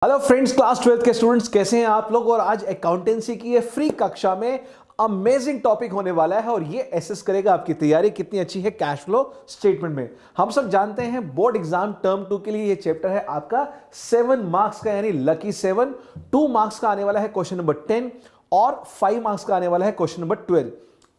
Hello friends, class 12th के students कैसे हैं आप लोग। और आज अकाउंटेंसी की ये फ्री कक्षा में अमेजिंग टॉपिक होने वाला है और ये एसेस करेगा आपकी तैयारी कितनी अच्छी है कैश फ्लो स्टेटमेंट में। हम सब जानते हैं बोर्ड एग्जाम टर्म 2 के लिए ये चैप्टर है आपका 7 मार्क्स का, यानी लकी 7। 2 मार्क्स का आने वाला है क्वेश्चन नंबर 10 और 5 मार्क्स का आने वाला है क्वेश्चन नंबर 12।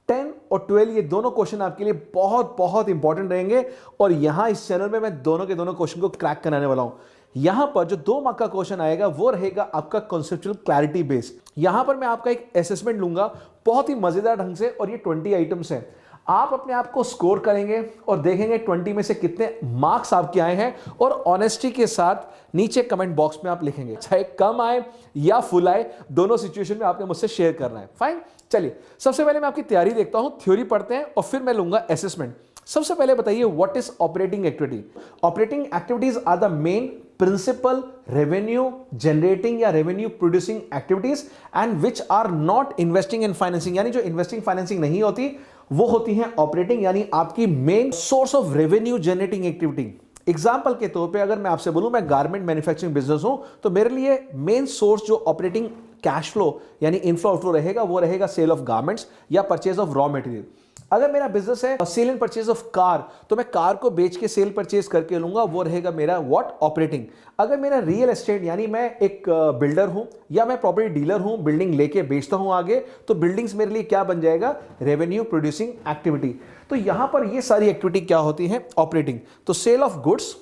10 और 12 ये दोनों क्वेश्चन आपके लिए बहुत बहुत इंपॉर्टेंट रहेंगे और यहां इस चैनल में मैं दोनों के दोनों क्वेश्चन को क्रैक कराने वाला हूं। यहां पर जो 2 मार्क का क्वेश्चन आएगा वो रहेगा आपका कॉन्सेप्चुअल क्लैरिटी बेस। यहां पर मैं आपका एक असेसमेंट लूंगा बहुत ही मजेदार ढंग से और ये 20 आइटम्स हैं। आप अपने आप को स्कोर करेंगे और देखेंगे 20 में से कितने मार्क्स आपके आए हैं और ऑनेस्टी के साथ नीचे कमेंट बॉक्स में आप लिखेंगे, चाहे कम आए या फुल आए, दोनों सिचुएशन में आपने मुझसे शेयर करना है। फाइन, चलिए सबसे पहले मैं आपकी तैयारी देखता हूं, थ्योरी पढ़ते हैं और फिर मैं लूंगा असेसमेंट। सबसे पहले बताइए what is operating activity. Operating activities are the main principal revenue generating या revenue producing activities and which are not investing in financing, यानी जो इन्वेस्टिंग फाइनेंसिंग नहीं होती वो होती है ऑपरेटिंग, यानी आपकी main source of revenue generating activity. Example के तौर पे अगर मैं आपसे बोलूं मैं गारमेंट मैन्युफैक्चरिंग बिजनेस हूं तो मेरे लिए मेन सोर्स जो ऑपरेटिंग कैश फ्लो यानी इनफ्लो आउटफ्लो रहेगा वो रहेगा सेल ऑफ गारमेंट्स या परचेज ऑफ रॉ मटेरियल। अगर मेरा बिजनेस है sale and purchase of car तो मैं कार को बेच के सेल परचेज करके लूंगा, वो रहेगा मेरा व्हाट ऑपरेटिंग। अगर मेरा रियल एस्टेट यानी मैं एक बिल्डर हूं या मैं प्रॉपर्टी डीलर हूं, बिल्डिंग लेके बेचता हूं आगे, तो बिल्डिंग्स मेरे लिए क्या बन जाएगा, रेवेन्यू प्रोड्यूसिंग एक्टिविटी। तो यहां पर ये सारी एक्टिविटी क्या होती है, ऑपरेटिंग। तो sale of goods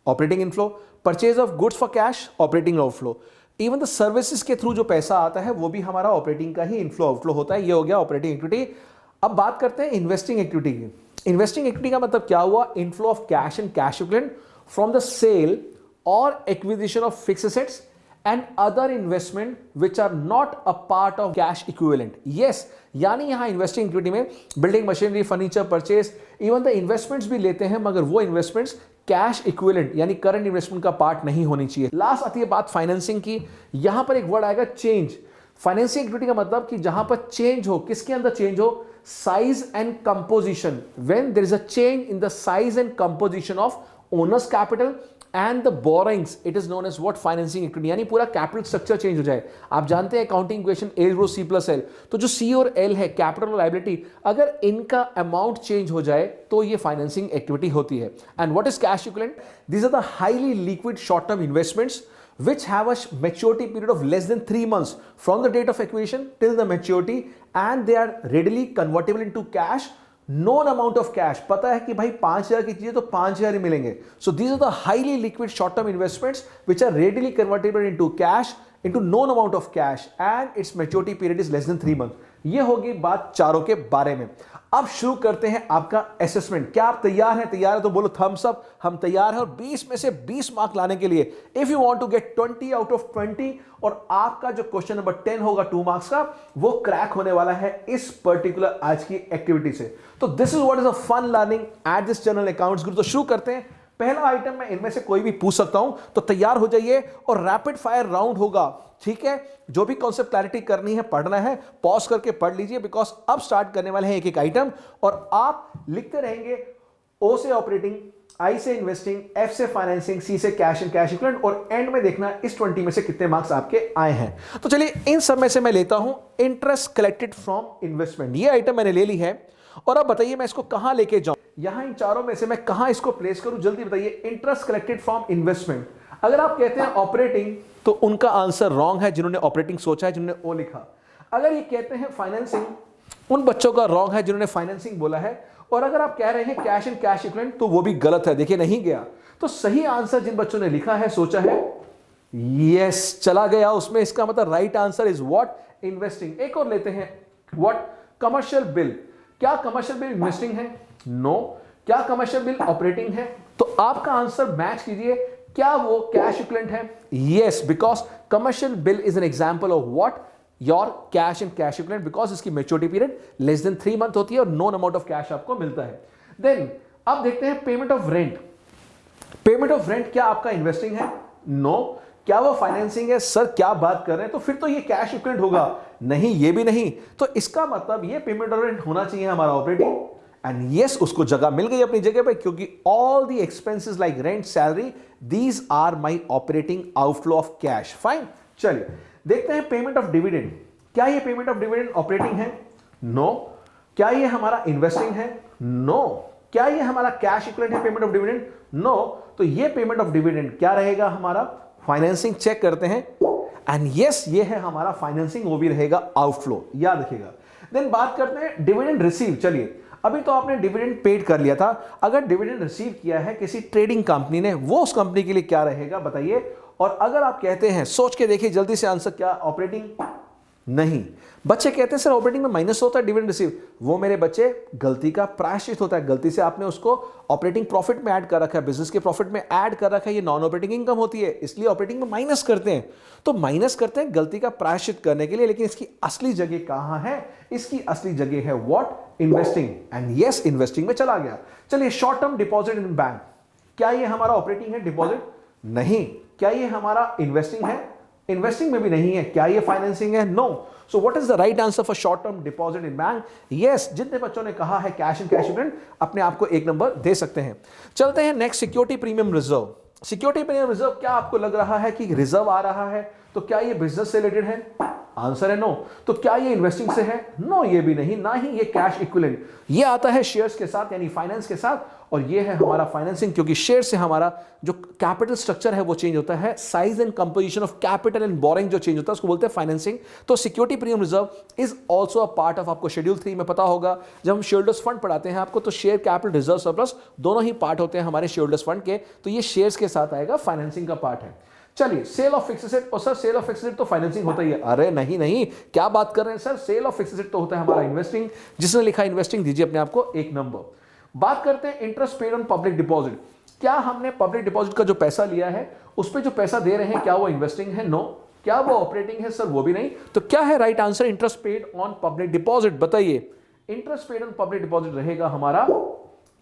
operating inflow, purchase of goods for cash operating outflow, even the services के थ्रू जो पैसा आता है वो भी हमारा ऑपरेटिंग का ही इनफ्लो आउटफ्लो होता है। ये हो गया ऑपरेटिंग एक्टिविटी। अब बात करते हैं इन्वेस्टिंग एक्टिविटी की। इन्वेस्टिंग एक्टिविटी का मतलब क्या हुआ, inflow of cash and cash equivalent from the sale और acquisition of fixed assets and other investment which are not a part of cash equivalent. Yes, यानी यहां इन्वेस्टिंग एक्टिविटी में building machinery furniture purchase even the investments भी लेते हैं, मगर वो investments cash equivalent यानी करंट इन्वेस्टमेंट का पार्ट नहीं होनी चाहिए। लास्ट आती है बात फाइनेंसिंग की। यहां पर एक वर्ड आएगा चेंज। फाइनेंसिंग एक्टिविटी का मतलब कि जहां पर चेंज हो, किसके अंदर चेंज हो, size and composition. When there is a change in the size and composition of owner's capital and the borrowings, it is known as what, financing activity। यानी पूरा कैपिटल स्ट्रक्चर चेंज हो जाए। आप जानते हैं accounting equation A = C + L, तो जो C और L है कैपिटल और लायबिलिटी, अगर इनका अमाउंट चेंज हो जाए तो ये फाइनेंसिंग एक्टिविटी होती है। And what is cash equivalent, these are the highly liquid short term investments which have a maturity period of less than 3 months from the date of acquisition till the maturity and they are readily convertible into cash, known amount of cash। पता है कि भाई 5,000 की चीजें तो 5,000 ही मिलेंगे। So these are the highly liquid short term investments which are readily convertible into cash, into known amount of cash and its maturity period is less than 3 months। ये होगी बात चारों के बारे में। अब शुरू करते हैं आपका असेसमेंट। क्या आप तैयार हैं? तैयार है तो बोलो थम्स अप। हम तैयार हैं और 20 में से 20 मार्क लाने के लिए, if you want to get 20 out of 20, और आपका जो क्वेश्चन नंबर 10 होगा 2 मार्क्स का, वो क्रैक होने वाला है इस पर्टिकुलर आज की एक्टिविटी से। तो this is what is a fun learning at this channel accounts guru. तो शुरू करते हैं। पहला आइटम मैं इनमें से कोई भी पूछ सकता हूं, तो तैयार हो जाइए और रैपिड फायर राउंड होगा, ठीक है। जो भी कॉन्सेप्ट क्लैरिटी करनी है, पढ़ना है, पॉज करके पढ़ लीजिए, बिकॉज अब स्टार्ट करने वाले हैं एक एक आइटम और आप लिखते रहेंगे। ओ से ऑपरेटिंग, आई से इन्वेस्टिंग, एफ से फाइनेंसिंग, सी से कैश एंड कैश इक्विवेलेंट, और एंड में देखना इस 20 में से कितने मार्क्स आपके आए हैं। तो चलिए इन सब में से मैं लेता हूं इंटरेस्ट कलेक्टेड फ्रॉम इन्वेस्टमेंट। ये आइटम मैंने ले ली है और अब बताइए मैं इसको कहां लेके जाऊं। यहां इन चारों में से मैं कहां इसको प्लेस करूं, जल्दी बताइए। इंटरेस्ट कलेक्टेड फ्रॉम इन्वेस्टमेंट, अगर आप कहते हैं ऑपरेटिंग तो उनका आंसर रॉन्ग है जिन्होंने ऑपरेटिंग सोचा है, जिन्होंने ओ लिखा। अगर ये कहते हैं फाइनेंसिंग, उन बच्चों का रॉन्ग है जिन्होंने फाइनेंसिंग बोला है। और अगर आप कह रहे हैं कैश एंड कैश इक्विवेलेंट तो वो भी गलत है, देखिए नहीं गया। तो सही आंसर जिन बच्चों ने लिखा है, सोचा है, यस चला गया उसमें। इसका मतलब right answer is what, investing. एक और लेते हैं, व्हाट, कमर्शियल बिल। क्या कमर्शियल बिल इन्वेस्टिंग है? नो। क्या कमर्शियल बिल ऑपरेटिंग है? तो आपका आंसर मैच कीजिए, क्या वो कैश इक्विवेलेंट है? Yes, because commercial bill is an example of what, your cash and cash equivalent, because इसकी maturity period less than 3 month होती है और नोन अमाउंट ऑफ कैश आपको मिलता है। देन अब देखते हैं payment of rent. Payment of rent क्या आपका इन्वेस्टिंग है? नो। क्या वो फाइनेंसिंग है? सर क्या बात कर रहे हैं, तो फिर तो ये कैश इक्विवेलेंट होगा। नहीं, ये भी नहीं। तो इसका मतलब ये पेमेंट ऑफ रेंट होना चाहिए हमारा ऑपरेटिंग। एंड यस उसको जगह मिल गई अपनी जगह पे, क्योंकि all the expenses like rent, salary, these are my operating outflow of cash. Fine, चलिए देखते हैं पेमेंट ऑफ डिविडेंड। क्या ये पेमेंट ऑफ डिविडेंड ऑपरेटिंग है? नो। क्या ये हमारा इन्वेस्टिंग है? नो। क्या ये हमारा कैश इक्विवेलेंट है पेमेंट ऑफ डिविडेंड? नो। तो ये पेमेंट ऑफ डिविडेंड क्या रहेगा हमारा? फाइनेंसिंग। चेक करते हैं एंड यस ये है हमारा फाइनेंसिंग, वो भी रहेगा आउटफ्लो, याद रखिएगा। देन बात करते हैं डिविडेंड रिसीव। चलिए अभी तो आपने डिविडेंड पेड कर लिया था, अगर डिविडेंड रिसीव किया है किसी ट्रेडिंग कंपनी ने, वो उस कंपनी के लिए क्या रहेगा बताइए। और अगर आप कहते हैं, सोच के देखिए जल्दी से आंसर, क्या ऑपरेटिंग? नहीं। बच्चे कहते हैं सर ऑपरेटिंग में माइनस होता है डिविडेंड रिसीव, वो मेरे बच्चे गलती का प्रायश्चित होता है, गलती से आपने उसको ऑपरेटिंग प्रॉफिट में ऐड कर रखा है, बिजनेस के प्रॉफिट में ऐड कर रखा है, ये नॉन ऑपरेटिंग इनकम होती है, इसलिए ऑपरेटिंग में माइनस करते हैं। तो माइनस करते हैं गलती का प्रायश्चित करने के लिए, लेकिन इसकी असली जगह कहां है? इसकी असली जगह है what? Investing. And yes investing में चला गया। चलिए short term deposit in bank, क्या ये हमारा ऑपरेटिंग है डिपॉजिट? नहीं। क्या ये हमारा इन्वेस्टिंग है? इन्वेस्टिंग में भी नहीं है। क्या ये फाइनेंसिंग है? No. So what is the right answer for short term deposit in bank? Yes, जितने बच्चों ने कहा है कैश एंड कैश इक्विवेलेंट, अपने आप को एक नंबर दे सकते हैं। चलते हैं next, security premium reserve. Security premium reserve, क्या आपको लग रहा है कि रिजर्व आ रहा है तो क्या ये बिजनेस से रिलेटेड है? आंसर है नो। तो क्या ये इन्वेस्टिंग से है? नो, ये भी नहीं, ना ही ये कैश इक्विवेलेंट। ये आता है शेयर्स के साथ यानी फाइनेंस के साथ, और ये है हमारा फाइनेंसिंग, क्योंकि शेयर से हमारा जो कैपिटल स्ट्रक्चर है वो चेंज होता है, size and composition of capital and boring जो चेंज होता है उसको बोलते हैं फाइनेंसिंग। तो security premium reserve is also a part of, आपको शेड्यूल 3 में पता होगा जब हम शेयरहोल्डर्स फंड पढ़ाते हैं आपको, तो शेयर कैपिटल रिजर्व सरप्लस दोनों ही पार्ट होते हैं हमारे शेयरहोल्डर्स फंड के, तो ये शेयर्स के साथ आएगा, फाइनेंसिंग का पार्ट है। चलिए सेल ऑफ फिक्स्ड एसेट, और sir sale of fixed asset तो फाइनेंसिंग होता ही है। अरे नहीं नहीं, क्या बात कर रहे हैं sir, sale of fixed asset तो होता है हमारा इन्वेस्टिंग। जिसने लिखा इन्वेस्टिंग दीजिए अपने आप को एक नंबर। बात करते हैं interest paid on public deposit. क्या हमने पब्लिक डिपॉजिट का जो पैसा लिया है उस पे जो पैसा दे रहे हैं, क्या वो इन्वेस्टिंग है? नो। क्या वो ऑपरेटिंग है? सर वो भी नहीं। तो क्या है right answer? Interest paid on public deposit. बताइए, interest paid on public deposit रहेगा हमारा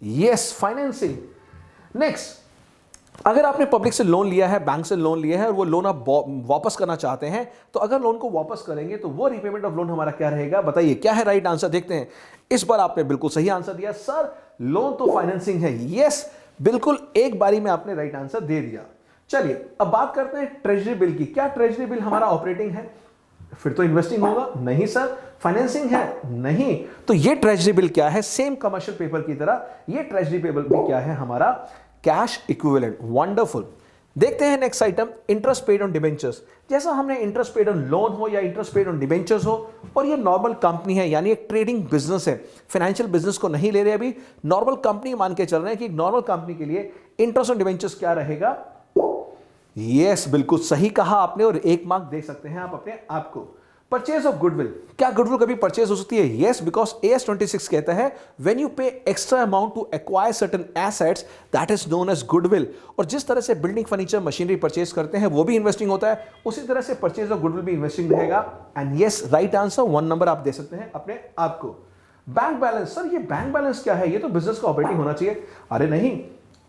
यस फाइनेंसिंग। नेक्स्ट, अगर आपने पब्लिक से लोन लिया है, बैंक से लोन लिया है, और वो लोन आप वापस करना चाहते हैं, तो अगर लोन को वापस करेंगे तो वो रीपेमेंट ऑफ लोन हमारा क्या रहेगा? बताइए क्या है राइट आंसर? देखते हैं। इस बार आपने बिल्कुल सही आंसर दिया, सर लोन तो फाइनेंसिंग है। यस बिल्कुल, एक बारी में आपने राइट आंसर दे दिया। चलिए अब बात करते हैं ट्रेजरी बिल की। क्या ट्रेजरी बिल हमारा ऑपरेटिंग है? फिर तो इन्वेस्टिंग होगा। नहीं सर। फाइनेंसिंग है? नहीं। तो ये ट्रेजरी बिल क्या है? सेम कमर्शियल पेपर की तरह ये ट्रेजरी पेपर भी क्या है हमारा? Cash equivalent. वंडरफुल। देखते हैं next item, interest paid on debentures. जैसा हमने इंटरेस्ट पेड ऑन लोन हो या इंटरेस्ट पेड ऑन डिबेंचर्स हो, और ये नॉर्मल कंपनी है यानी एक ट्रेडिंग बिजनेस है, फाइनेंशियल बिजनेस को नहीं ले रहे, अभी नॉर्मल कंपनी मान के चल रहे हैं कि नॉर्मल कंपनी के लिए इंटरेस्ट ऑन डिबेंचर्स क्या रहेगा? यस बिल्कुल सही कहा आपने, और एक मार्क दे सकते हैं आप अपने आप को। परचेज ऑफ गुडविल, क्या गुडविल कभी परचेज हो सकती है? यस, बिकॉज AS 26 कहता है when you pay extra amount to acquire certain assets that is known as goodwill. और जिस तरह से बिल्डिंग फर्नीचर मशीनरी परचेज करते हैं वो भी इन्वेस्टिंग होता है, उसी तरह से परचेज ऑफ गुडविल भी इन्वेस्टिंग रहेगा। And yes right answer, 1 number आप दे सकते हैं अपने आप को। बैंक बैलेंस, सर ये बैंक बैलेंस क्या है? ये तो बिजनेस का ऑपरेटिंग होना चाहिए। अरे नहीं।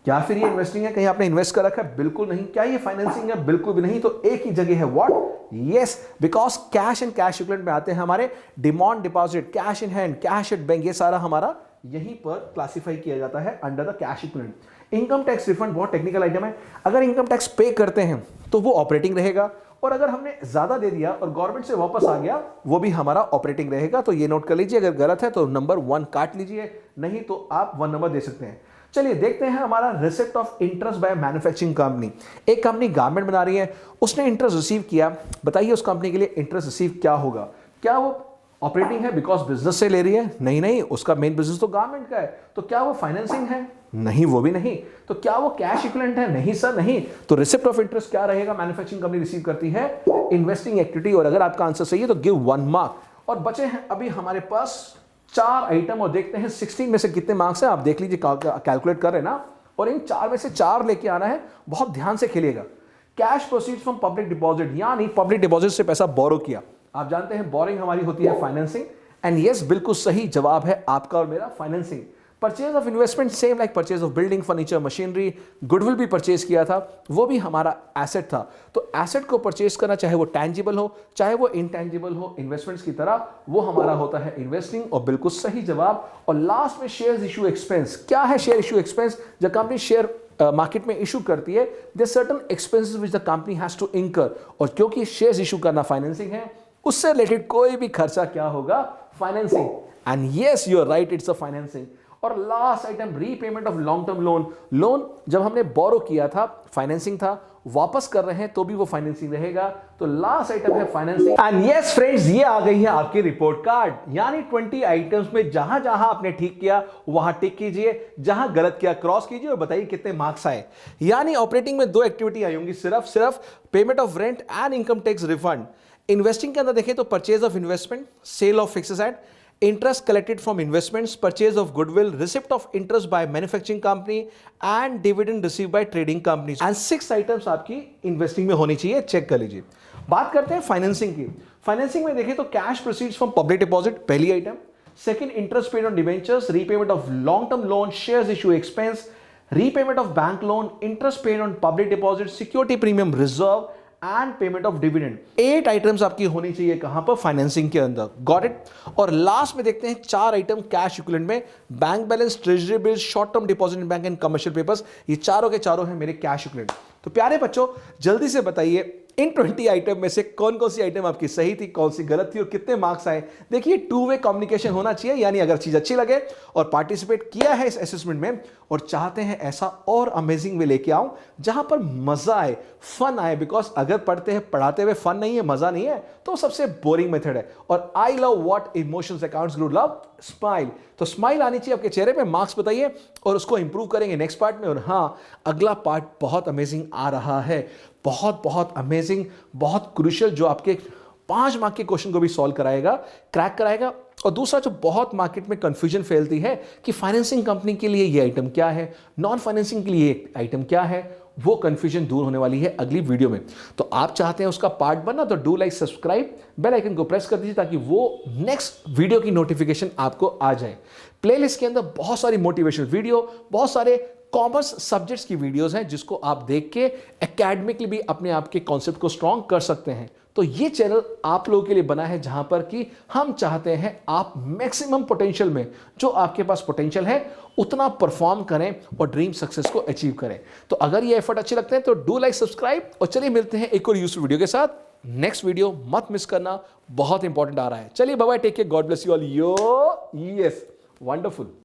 क्या फिर ये इन्वेस्टिंग है? कहीं आपने इन्वेस्ट कर रखा है? बिल्कुल नहीं। क्या ये फाइनेंसिंग है? बिल्कुल भी नहीं। तो एक ही जगह है what? Yes, because cash and cash equivalent में आते हैं हमारे demand deposit, cash in hand, cash at bank, ये सारा हमारा यहीं पर क्लासिफाई किया जाता है under the cash equivalent. Income tax refund बहुत टेक्निकल आइटम है। अगर इनकम टैक्स पे करते हैं तो वो ऑपरेटिंग रहेगा, और अगर हमने ज्यादा दे दिया और गवर्नमेंट से वापस आ गया वो भी हमारा ऑपरेटिंग रहेगा। तो ये नोट कर लीजिए, अगर गलत है तो नंबर 1 काट लीजिए, नहीं तो आप 1 नंबर दे सकते हैं। चलिए देखते हैं हमारा receipt of interest by manufacturing company. एक कंपनी गारमेंट बना रही है, उसने इंटरेस्ट रिसीव किया, बताइए उस कंपनी के लिए इंटरेस्ट रिसीव क्या होगा? क्या वो ऑपरेटिंग है बिकॉज बिजनेस से ले रही है? नहीं नहीं, उसका मेन बिजनेस तो गारमेंट का है। तो क्या वो फाइनेंसिंग है? नहीं, वो भी नहीं। तो क्या वो कैश इक्विवेलेंट है? नहीं सर नहीं। तो रिसिप्ट ऑफ इंटरेस्ट क्या रहेगा? मैन्युफैक्चरिंग कंपनी रिसीव करती है इन्वेस्टिंग एक्टिविटी, और अगर आपका आंसर सही है तो गिव 1 मार्क। और बचे हैं अभी हमारे पास 4 आइटम, और देखते हैं 16 में से कितने मार्क्स हैं। आप देख लीजिए, कैलकुलेट कर रहे हैं ना, और इन 4 में से 4 लेके आना है। बहुत ध्यान से खेलिएगा। Cash proceeds from public deposit, यानी पब्लिक डिपॉजिट से पैसा बोरो किया। आप जानते हैं बोरिंग हमारी होती है फाइनेंसिंग, एंड यस बिल्कुल सही जवाब है आपका और मेरा financing. Purchase of investment same like purchase of building, furniture, machinery, goodwill भी परचेज किया था, वो भी हमारा एसेट था। तो एसेट को परचेज करना, चाहे वो टैंजिबल हो चाहे वो इनटैंजिबल हो, इन्वेस्टमेंट्स की तरह, वो हमारा होता है इन्वेस्टिंग। और बिल्कुल सही जवाब। और लास्ट में शेयर इशू एक्सपेंस। क्या है शेयर इशू एक्सपेंस? जब कंपनी शेयर मार्केट में इशू करती है, there certain expenses which the company has to incur. और क्योंकि शेयर्स इशू करना फाइनेंसिंग है, उससे रिलेटेड कोई भी खर्चा क्या होगा? Financing. And yes, you are right, it's a financing. और last item, repayment of long term loan. Loan जब हमने बोरो किया था, फाइनेंसिंग था, वापस कर रहे हैं तो भी वो फाइनेंसिंग रहेगा। तो लास्ट आइटम है फाइनेंसिंग। एंड यस फ्रेंड्स, ये आ गई है आपकी रिपोर्ट कार्ड। यानी 20 आइटम्स में जहां जहां आपने ठीक किया वहां टिक कीजिए, जहां गलत किया क्रॉस कीजिए और बताइए कितने मार्क्स आए। यानी ऑपरेटिंग में 2 एक्टिविटी आई होंगी, सिर्फ payment of rent and income tax refund. Investing के अंदर देखें तो purchase of investment, sale of fixed asset, interest collected from investments, purchase of goodwill, receipt of interest by manufacturing company and dividend received by trading companies। and 6 items आपकी investing में होनी चाहिए, check कर लीजिए। बात करते हैं फाइनेंसिंग की। फाइनेंसिंग में देखें तो cash proceeds from public deposit, पहली item. Second, interest paid on debentures, repayment of long term loan, shares issue expense, repayment of bank loan, interest paid on public deposit, security premium reserve and payment of dividend. 8 items आपकी होनी चाहिए कहां पर? Financing के अंदर। Got it. और last में देखते हैं 4 आइटम कैश इक्विवेलेंट में, bank balance, treasury bills, short term deposit in bank and commercial papers. ये चारों के चारों हैं मेरे कैश इक्विवेलेंट। तो प्यारे बच्चों, जल्दी से बताइए इन 20 आइटम में से कौन कौन सी आइटम आपकी सही थी, कौन सी गलत थी और कितने मार्क्स आए। देखिए, 2 वे कम्युनिकेशन होना चाहिए। यानी अगर चीज अच्छी लगे और पार्टिसिपेट किया है इस असेसमेंट में और चाहते हैं ऐसा और अमेजिंग वे लेके आऊं जहां पर मजा आए, फन आए, बिकॉज अगर पढ़ते हैं पढ़ाते हुए फन नहीं है, मजा नहीं है, तो सबसे बोरिंग मेथड है। और I love what emotions accounts guru love smile. तो स्माइल आनी चाहिए आपके चेहरे पे। मार्क्स बताइए और उसको इंप्रूव करेंगे नेक्स्ट पार्ट में। और हाँ, अगला पार्ट बहुत अमेजिंग आ रहा है, बहुत बहुत अमेजिंग, बहुत क्रूशियल, जो आपके 5 मार्क के क्वेश्चन को भी सॉल्व कराएगा, क्रैक कराएगा। और दूसरा, जो बहुत मार्केट में कंफ्यूजन फैलती है कि फाइनेंसिंग कंपनी के लिए ये आइटम क्या है, नॉन फाइनेंसिंग के लिए आइटम क्या है, वो कंफ्यूजन दूर होने वाली है अगली वीडियो में। तो आप चाहते हैं उसका पार्ट बनना, तो do like, subscribe, bell icon को प्रेस कर दीजिए ताकि वो नेक्स्ट वीडियो की नोटिफिकेशन आपको आ जाए। प्लेलिस्ट के अंदर बहुत सारी मोटिवेशनल वीडियो, बहुत सारे कॉमर्स सब्जेक्ट्स की वीडियोस हैं जिसको आप देख के एकेडमिकली भी अपने आप के कॉन्सेप्ट को स्ट्रॉन्ग कर सकते हैं। तो ये चैनल आप लोगों के लिए बना है जहां पर कि हम चाहते हैं आप मैक्सिमम पोटेंशियल में, जो आपके पास पोटेंशियल है, उतना परफॉर्म करें और ड्रीम सक्सेस को अचीव करें। तो अगर ये एफर्ट अच्छे लगते हैं तो डू लाइक, सब्सक्राइब। और चलिए मिलते हैं एक और यूजफुल वीडियो के साथ। नेक्स्ट वीडियो मत मिस करना, बहुत इंपॉर्टेंट आ रहा है। चलिए bye bye, take care, God bless you all. Yo yes, wonderful.